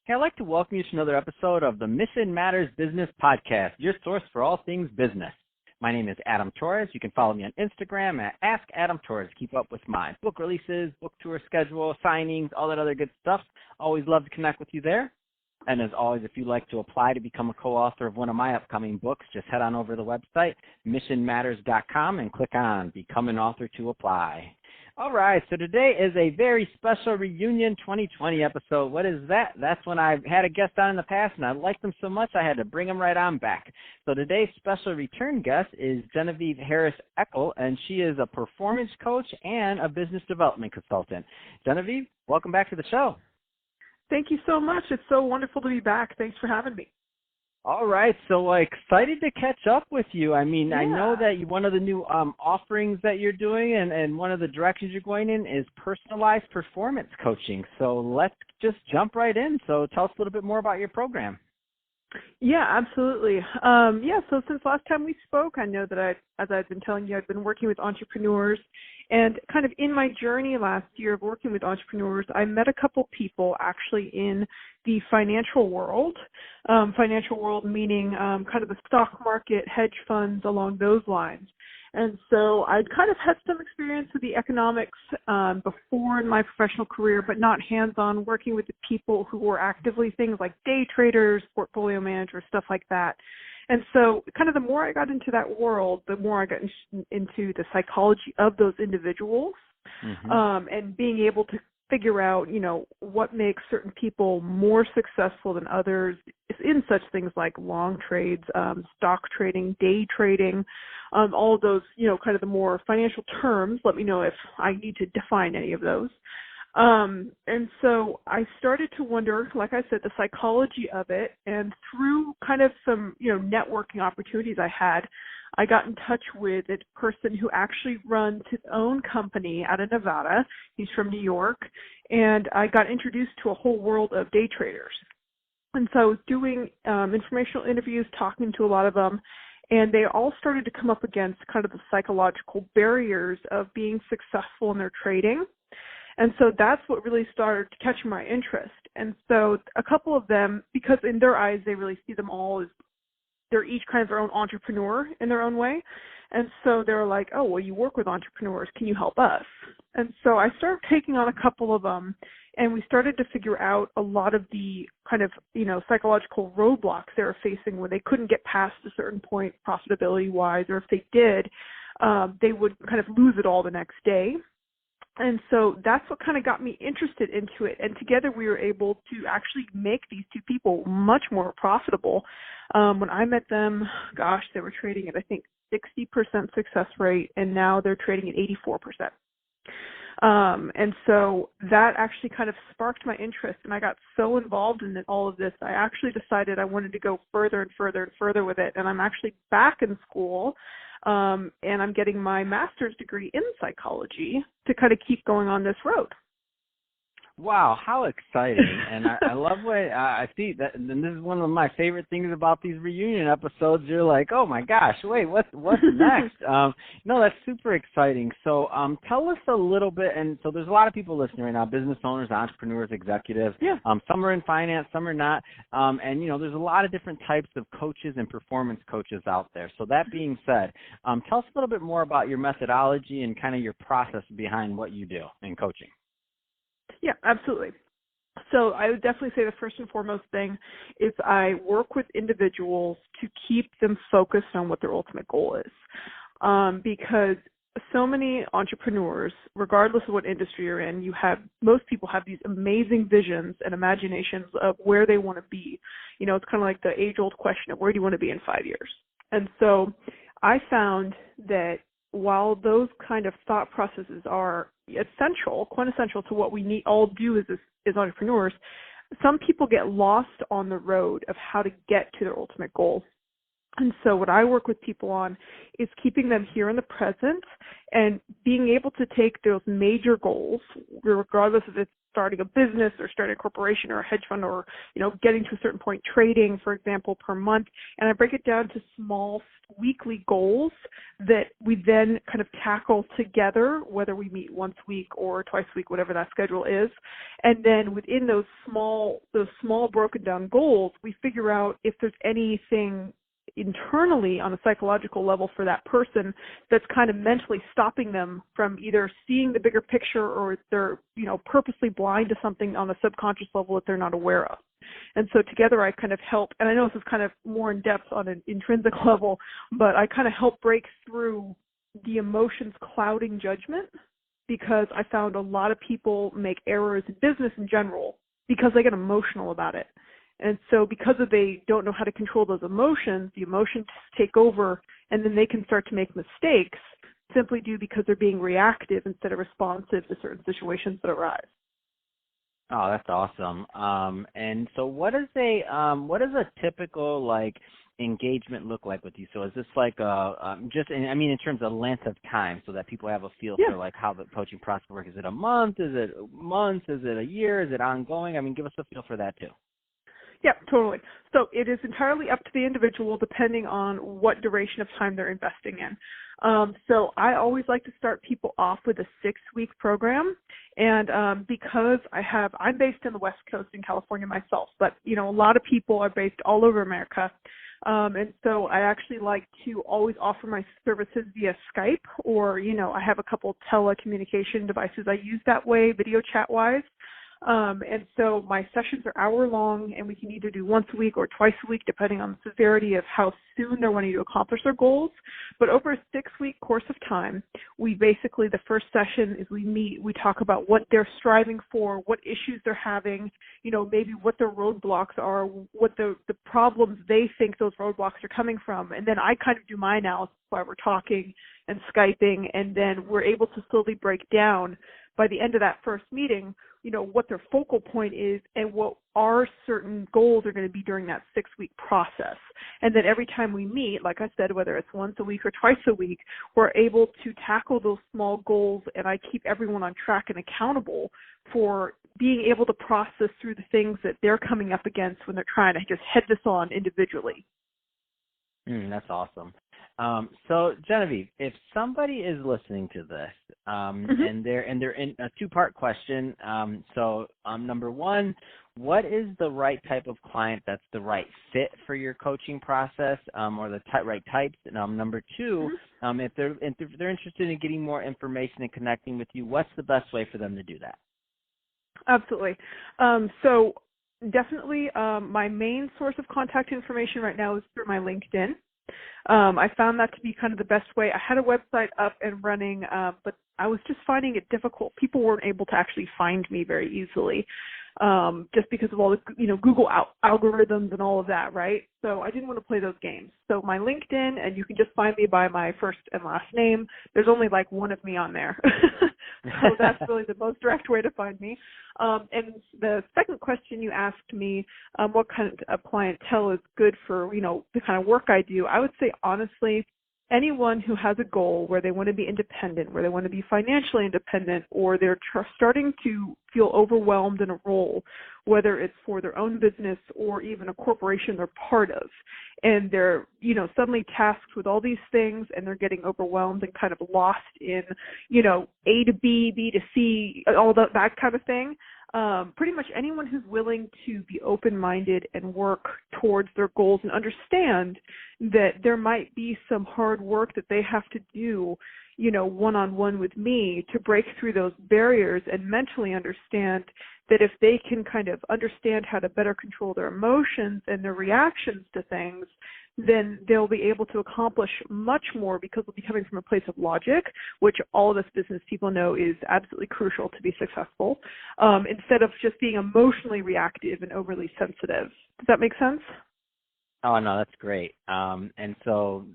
Hey, I'd like to welcome you to another episode of the Mission Matters Business Podcast, your source for all things business. My name is Adam Torres. You can follow me on Instagram at AskAdamTorres. Keep up with my book releases, book tour schedule, signings, all that other good stuff. Always love to connect with you there. And as always, if you'd like to apply to become a co-author of one of my upcoming books, just head on over to the website, missionmatters.com, and click on Become an Author to apply. All right, so today is a very special reunion 2020 episode. What is that? That's when I've had a guest on in the past, and I liked them so much I had to bring them right on back. So today's special return guest is Genevieve HarrisEckel, and she is a performance coach and a business development consultant. Genevieve, welcome back to the show. Thank you so much. It's so wonderful to be back. Thanks for having me. All right, so excited to catch up with you. I mean, Yeah. I know that one of the new offerings that you're doing and one of the directions you're going in is personalized performance coaching. So let's just jump right in. So tell us a little bit more about your program. Yeah, absolutely. So since last time we spoke, I know that as I've been telling you, I've been working with entrepreneurs. And kind of in my journey last year of working with entrepreneurs, I met a couple people actually in the financial world meaning kind of the stock market, hedge funds, along those lines. And so I'd kind of had some experience with the economics before in my professional career, but not hands-on working with the people who were actively things like day traders, portfolio managers, stuff like that. And so kind of the more I got into that world, the more I got into the psychology of those individuals and being able to figure out, what makes certain people more successful than others in such things like long trades, stock trading, day trading, all of those, kind of the more financial terms. Let me know if I need to define any of those. And so I started to wonder, like I said, the psychology of it, and through kind of some, networking opportunities I had, I got in touch with a person who actually runs his own company out of Nevada. He's from New York, and I got introduced to a whole world of day traders. And so I was doing informational interviews, talking to a lot of them, and they all started to come up against kind of the psychological barriers of being successful in their trading. And so that's what really started to catch my interest. And so a couple of them, because in their eyes, they really see them all as they're each kind of their own entrepreneur in their own way. And so they're like, oh, well, you work with entrepreneurs. Can you help us? And so I started taking on a couple of them, and we started to figure out a lot of the kind of, psychological roadblocks they were facing when they couldn't get past a certain point profitability-wise, or if they did, they would kind of lose it all the next day. And so that's what kind of got me interested into it. And together we were able to actually make these two people much more profitable. When I met them, they were trading at, I think, 60% success rate, and now they're trading at 84%. And so that actually kind of sparked my interest, and I got so involved in all of this, I actually decided I wanted to go further and further and further with it. And I'm actually back in school. And I'm getting my master's degree in psychology to kind of keep going on this road. Wow, how exciting. And I love what I see that, and this is one of my favorite things about these reunion episodes. You're like, oh my gosh, wait, what's next? No, that's super exciting. So tell us a little bit, and so there's a lot of people listening right now, business owners, entrepreneurs, executives. Yeah. Some are in finance, some are not. And, there's a lot of different types of coaches and performance coaches out there. So that being said, tell us a little bit more about your methodology and kind of your process behind what you do in coaching. Yeah, absolutely. So I would definitely say the first and foremost thing is I work with individuals to keep them focused on what their ultimate goal is. Because so many entrepreneurs, regardless of what industry you're in, most people have these amazing visions and imaginations of where they want to be. It's kind of like the age-old question of where do you want to be in 5 years? And so I found that while those kind of thought processes are quintessential to what we all do as entrepreneurs, some people get lost on the road of how to get to their ultimate goal. And so what I work with people on is keeping them here in the present and being able to take those major goals, regardless if it's starting a business or starting a corporation or a hedge fund or, getting to a certain point trading, for example, per month. And I break it down to small weekly goals that we then kind of tackle together, whether we meet once a week or twice a week, whatever that schedule is. And then within those small broken down goals, we figure out if there's anything internally on a psychological level for that person that's kind of mentally stopping them from either seeing the bigger picture or they're, purposely blind to something on a subconscious level that they're not aware of. And so together I kind of help, and I know this is kind of more in depth on an intrinsic level, but I kind of help break through the emotions clouding judgment, because I found a lot of people make errors in business in general because they get emotional about it. And so because they don't know how to control those emotions, the emotions take over, and then they can start to make mistakes simply due because they're being reactive instead of responsive to certain situations that arise. Oh, that's awesome. And so what does a typical engagement look like with you? So is this in terms of length of time, so that people have a feel for how the coaching process works? Is it a month? Is it months? Is it a year? Is it ongoing? Give us a feel for that too. Yeah, totally. So it is entirely up to the individual depending on what duration of time they're investing in. So I always like to start people off with a 6-week program. And because I'm based in the West Coast in California myself, but, a lot of people are based all over America. And so I actually like to always offer my services via Skype, or, I have a couple telecommunication devices I use that way, video chat-wise. And so my sessions are hour long, and we can either do once a week or twice a week, depending on the severity of how soon they're wanting to accomplish their goals. But over a 6-week course of time, the first session is we talk about what they're striving for, what issues they're having, maybe what their roadblocks are, what the problems they think those roadblocks are coming from. And then I kind of do my analysis while we're talking and Skyping, and then we're able to slowly break down by the end of that first meeting, what their focal point is and what our certain goals are going to be during that 6-week process. And then every time we meet, like I said, whether it's once a week or twice a week, we're able to tackle those small goals, and I keep everyone on track and accountable for being able to process through the things that they're coming up against when they're trying to just head this on individually. That's awesome. So Genevieve, if somebody is listening to this, and they're in a 2-part question. Number one, what is the right type of client that's the right fit for your coaching process, or the right types? Number two, if they're interested in getting more information and connecting with you, what's the best way for them to do that? Absolutely. So definitely, my main source of contact information right now is through my LinkedIn. I found that to be kind of the best way. I had a website up and running, but I was just finding it difficult. People weren't able to actually find me very easily, just because of all the, Google algorithms and all of that, right? So I didn't want to play those games. So my LinkedIn, and you can just find me by my first and last name. There's only one of me on there. So that's really the most direct way to find me. And the second question you asked me, what kind of clientele is good for, the kind of work I do, I would say, honestly, anyone who has a goal where they want to be independent, where they want to be financially independent, or they're starting to feel overwhelmed in a role, whether it's for their own business or even a corporation they're part of, and they're, suddenly tasked with all these things, and they're getting overwhelmed and kind of lost in, A to B, B to C, all that kind of thing. Pretty much anyone who's willing to be open-minded and work towards their goals and understand that there might be some hard work that they have to do, one-on-one with me to break through those barriers, and mentally understand that if they can kind of understand how to better control their emotions and their reactions to things, then they'll be able to accomplish much more, because they'll be coming from a place of logic, which all of us business people know is absolutely crucial to be successful, instead of just being emotionally reactive and overly sensitive. Does that make sense? Oh, no, that's great. And so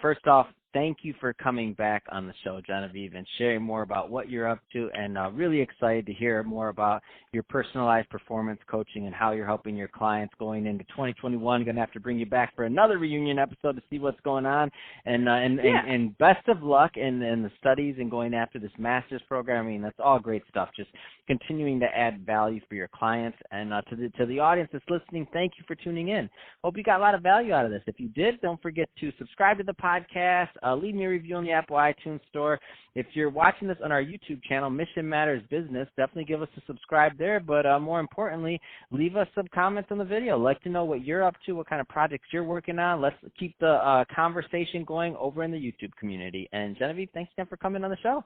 first off, thank you for coming back on the show, Genevieve, and sharing more about what you're up to, and really excited to hear more about your personalized performance coaching and how you're helping your clients going into 2021. Going to have to bring you back for another reunion episode to see what's going on, and best of luck in the studies and going after this master's program. I mean, that's all great stuff. Just continuing to add value for your clients, and to the audience that's listening, thank you for tuning in. Hope you got a lot of value out of this. If you did, don't forget to subscribe to the podcast. Leave me a review on the Apple iTunes Store. If you're watching this on our YouTube channel, Mission Matters Business, definitely give us a subscribe there. But more importantly, leave us some comments on the video. I'd like to know what you're up to, what kind of projects you're working on. Let's keep the conversation going over in the YouTube community. And Genevieve, thanks again for coming on the show.